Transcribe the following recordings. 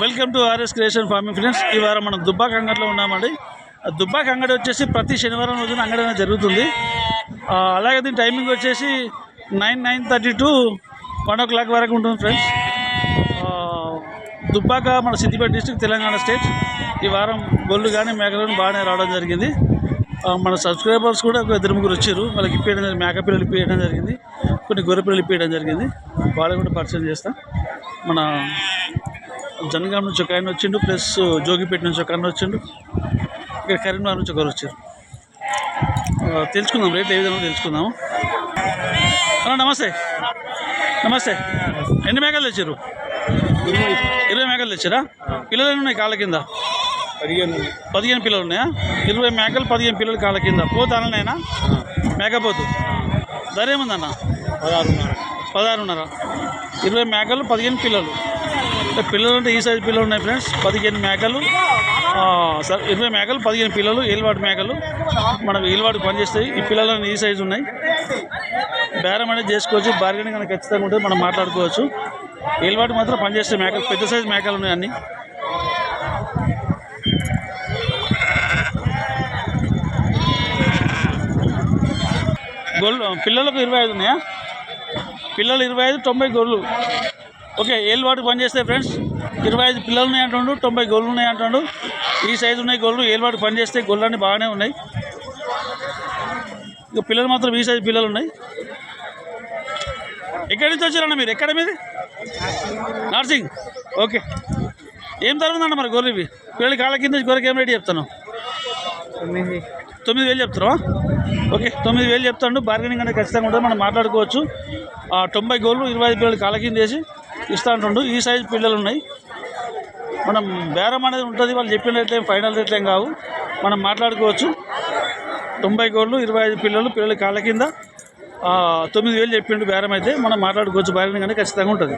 Welcome to RS creation farming friends. ఈ వారం మనం దుబ్బాక అంగడిలో ఉన్నామండి. దుబ్బాక అంగడి వచ్చేసి ప్రతి శనివారం రోజున అంగడి అనేది జరుగుతుంది. అలాగే దీని టైమింగ్ వచ్చేసి 9:30 to 1 o'clock వరకు ఉంటుంది ఫ్రెండ్స్. దుబ్బాక మన సిద్దిపేట డిస్ట్రిక్ట్, తెలంగాణ స్టేట్. ఈ వారం గొల్లు కానీ మేకలు కానీ బాగానే రావడం జరిగింది. మన సబ్స్క్రైబర్స్ కూడా ఒక 2-3 వచ్చారు. వాళ్ళకి ఇప్పేయడం జరిగింది, మేక పిల్లలు ఇప్పేయడం జరిగింది, కొన్ని గొర్రె పిల్లలు ఇప్పేయడం జరిగింది. వాళ్ళని కూడా పరిచయం చేస్తాం. మన జనగాం నుంచి ఒక ఆయన వచ్చిండు, ప్లస్ జోగిపేట నుంచి ఒక ఆయన వచ్చిండు, ఇక్కడ కరీంనగర్ నుంచి ఒకరు వచ్చారు. తెలుసుకుందాం, రేట్లు ఏ విధంగా తెలుసుకుందాము. నమస్తే. నమస్తే. ఎన్ని మేకలు తెచ్చారు? 20 మేకలు తెచ్చారా? పిల్లలు ఎన్ని ఉన్నాయి కాళ్ళ కింద? 15 పిల్లలు ఉన్నాయా? 20 మేకలు 15 పిల్లలు కాళ్ళ కింద. పోతు అనలేనా? మేకపోతు ధర ఏముందన్న? 16.5. 20 మేకలు 15 పిల్లలు. పిల్లలు అంటే ఈ సైజు పిల్లలు ఉన్నాయి ఫ్రెండ్స్. 15 మేకలు, 20 మేకలు 15 పిల్లలు, ఏలువాటి మేకలు. మనకు ఏలువాటికి పనిచేస్తాయి. ఈ పిల్లలు ఈ సైజు ఉన్నాయి. బేరం అనేది చేసుకోవచ్చు, బార్గెనింగ్ అనేది ఖచ్చితంగా ఉంటుంది, మనం మాట్లాడుకోవచ్చు. ఏలువాటి మాత్రం పనిచేస్తాయి మేకలు, పెద్ద సైజు మేకలు ఉన్నాయి అన్నీ. గొల్లు పిల్లలకు 25 ఉన్నాయా? పిల్లలు 25, 90 గొర్రెలు. ఓకే, ఏలువాటికి పనిచేస్తాయి ఫ్రెండ్స్. 25 పిల్లలు ఉన్నాయి అంటుండు, 90 గొర్రెలు ఉన్నాయి అంటుండు. ఈ సైజు ఉన్నాయి గొర్రెలు, ఏలువాటికి పనిచేస్తాయి. గొర్రెలు అన్నీ బాగానే ఉన్నాయి. ఇక పిల్లలు మాత్రం ఈ సైజు పిల్లలు ఉన్నాయి. ఎక్కడి నుంచి వచ్చారన్న మీరు? ఎక్కడ మీది? నర్సింగ్. ఓకే, ఏం తరుగుందన్న మరి గొర్రె ఇవి? పిల్లలు కాళ్ళ కింద గొర్రెకి ఏం రేటు చెప్తాను? 9,000 చెప్తారా? ఓకే, 9,000 చెప్తాను. బార్గెనింగ్ అనేది ఖచ్చితంగా ఉంటుంది, మనం మాట్లాడుకోవచ్చు. 90 గోళ్ళు 25 పిల్లలు కాళ్ళ కింద వేసి ఇస్తా అంటుండు. ఈ సైజు పిల్లలు ఉన్నాయి. మనం బేరం అనేది ఉంటుంది, వాళ్ళు చెప్పిన రేట్లేం ఫైనల్ రేట్లేం కావు, మనం మాట్లాడుకోవచ్చు. 90 గోళ్ళు 25 పిల్లలు, పిల్లలు కాళ్ళ కింద 9,000 చెప్పిండు బేరం అయితే, మనం మాట్లాడుకోవచ్చు. బార్గెనింగ్ అనేది ఖచ్చితంగా ఉంటుంది.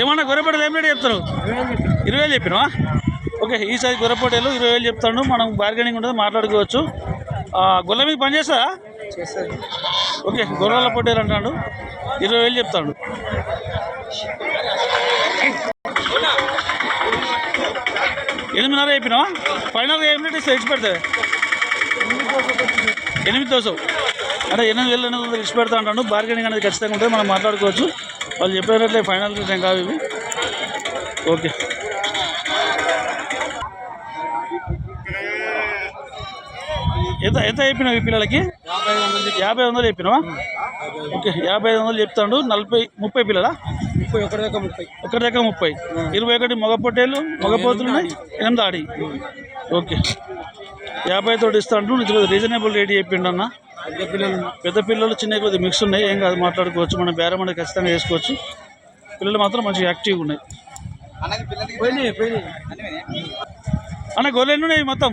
ఏమన్నా గొర్రెపేటలు ఏం రేటు చెప్తారు? 20,000 చెప్పినావా? ఓకే, ఈ సైజు గొర్రెపేటలు 20,000 చెప్తాను. మనం బార్గెనింగ్ ఉంటుంది, మాట్లాడుకోవచ్చు. గొల్ల మీద పని చేస్తుందా? ఓకే, గొర్రెల పొట్టేలు అంటాడు. 20,000 చెప్తాడు. 8,500 చెప్పినావా? ఫైనల్గా ఏం రేట్ ఇస్తే ఇచ్చి పెడతాయి? 8,000 అంటే 8,800 ఇచ్చి పెడతా అంటాడు. బార్గెనింగ్ అనేది ఖచ్చితంగా ఉంటుంది, మనం మాట్లాడుకోవచ్చు. వాళ్ళు చెప్పినట్లే ఫైనల్ రేట్ ఏం కావు ఇవి. ఓకే, ఎంత చెప్పినావు ఈ పిల్లలకి? 50,000 చెప్పినావా? ఓకే, 50,000 చెప్తాడు. 30 పిల్లలా? 30, ఒకటి దగ్గర 30. 21 మగ పొట్టేలు, మగ పోతులు ఉన్నాయి, 8 ఆడి. ఓకే, 50 తోటి ఇస్తాడు. రీజనబుల్ రేట్ చెప్పిండు అన్న. పెద్ద పిల్లలు చిన్న కొద్ది మిక్స్ ఉన్నాయి, ఏం కాదు, మాట్లాడుకోవచ్చు. మనం బేరం అనేది ఖచ్చితంగా చేసుకోవచ్చు. పిల్లలు మాత్రం మంచిగా యాక్టివ్గా ఉన్నాయి. అన్న గొర్రెలు ఎన్ని ఉన్నాయి మొత్తం?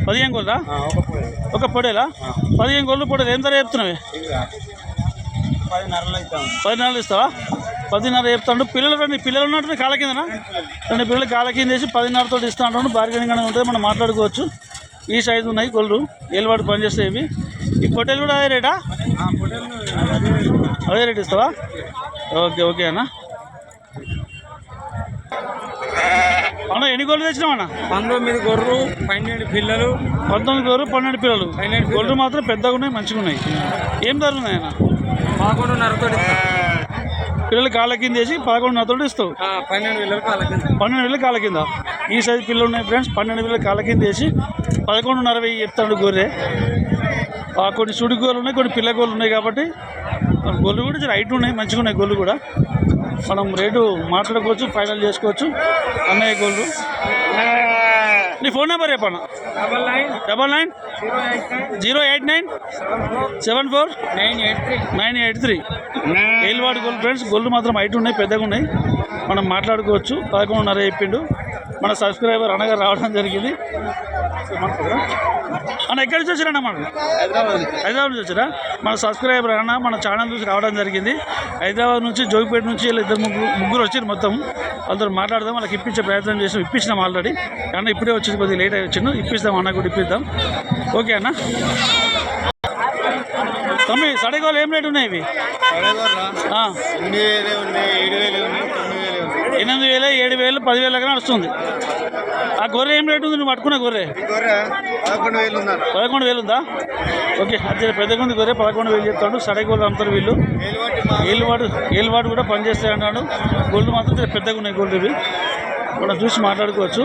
15 గొర్రెలా? ఒక పొడేలా? 15 గొర్రెలు పొడేలు. ఏం ధర చెప్తున్నావు? 10,500 ఇస్తావా? 10,500 చెప్తాడు. పిల్లలు ఉన్నట్టు కాళ్ళ కిందనా? 2 పిల్లలు కాళ్ళ కింద వేసి 10,500 తోటి ఇస్తా అంటాడు. బార్గెనింగ్ అనేది ఉంటుంది, మనం మాట్లాడుకోవచ్చు. ఈ సైజు ఉన్నాయి గొర్రెలు, ఏలువాడు పనిచేస్తాయి ఇవి. ఈ పొట్టేలు కూడా అదే రేటా? అదే రేట్ ఇస్తావా? ఓకే, ఓకే అన్న. అన్న ఎన్ని గొర్రెలు తెచ్చినావన్నా? 19 గొర్రెలు 12 పిల్లలు. 19 గొర్రెలు 12 పిల్లలు. గొర్రెలు మాత్రం పెద్దగా ఉన్నాయి, మంచిగా ఉన్నాయి. ఏం ధర ఉన్నాయి అన్న? 11,500 పిల్లలు కాళ్ళ కింద వేసి 11,500 ఇస్తావు. 12,000 కాళ్ళ కింద. ఈ సైజు పిల్లలు ఉన్నాయి ఫ్రెండ్స్. 12,000 కాళ్ళ కింద వేసి 11,500 చెప్తాడు గొర్రె. కొన్ని సుడి గోళ్ళు ఉన్నాయి, కొన్ని పిల్ల గోళ్ళు ఉన్నాయి. కాబట్టి గొర్రెలు కూడా హైట్ ఉన్నాయి, మంచిగా ఉన్నాయి గొర్రెలు కూడా. మనం రేటు మాట్లాడుకోవచ్చు, ఫైనల్ చేసుకోవచ్చు. అన్నయ్య గోళ్ళు. నీ ఫోన్ నెంబర్ చెప్పన్నా? 99 089 74 983. ఏలువాడి గోల్డ్ ఫ్రెండ్స్. గోల్డ్ మాత్రం హైట్ ఉన్నాయి, పెద్దగా ఉన్నాయి, మనం మాట్లాడుకోవచ్చు. 11,500 చెప్పిండు. మన సబ్స్క్రైబర్ అనగా రావడం జరిగింది. అన్న ఎక్కడి నుంచి వచ్చారన్న? మనకు హైదరాబాద్ నుంచి వచ్చారా? మన సబ్స్క్రైబర్ అన్న మన ఛానల్ చూసి రావడం జరిగింది. హైదరాబాద్ నుంచి, జోగిపేట నుంచి ఇలా ముగ్గురు వచ్చారు మొత్తం. వాళ్ళతో మాట్లాడదాం, వాళ్ళకి ఇప్పించే ప్రయత్నం చేసాం. ఇప్పించినాం ఆల్రెడీ. అన్న ఇప్పుడే వచ్చింది, కొద్దిగా లేట్ అయి వచ్చిండు. ఇప్పిస్తాం, అన్న కూడా ఇప్పిద్దాం. ఓకే అన్న. తమ్మి సడగోలు ఏం రేటు ఉన్నాయి ఇవి? 8,000, 7,000, 10,000 దగ్గర నడుస్తుంది. ఆ గొర్రె ఏం రేటు ఉంది నువ్వు పట్టుకున్న గొర్రె? 11,000 ఉందా? ఓకే, అదే పెద్ద కొంది గొర్రె 11,000 చెప్తాడు. సడగోలు అమ్ముతారు వీళ్ళు. ఏలువాడు కూడా పనిచేస్తాయి అన్నాడు. గోల్డ్ మాత్రం పెద్దగా ఉన్నాయి గోల్డ్ ఇవి. మనం చూసి మాట్లాడుకోవచ్చు.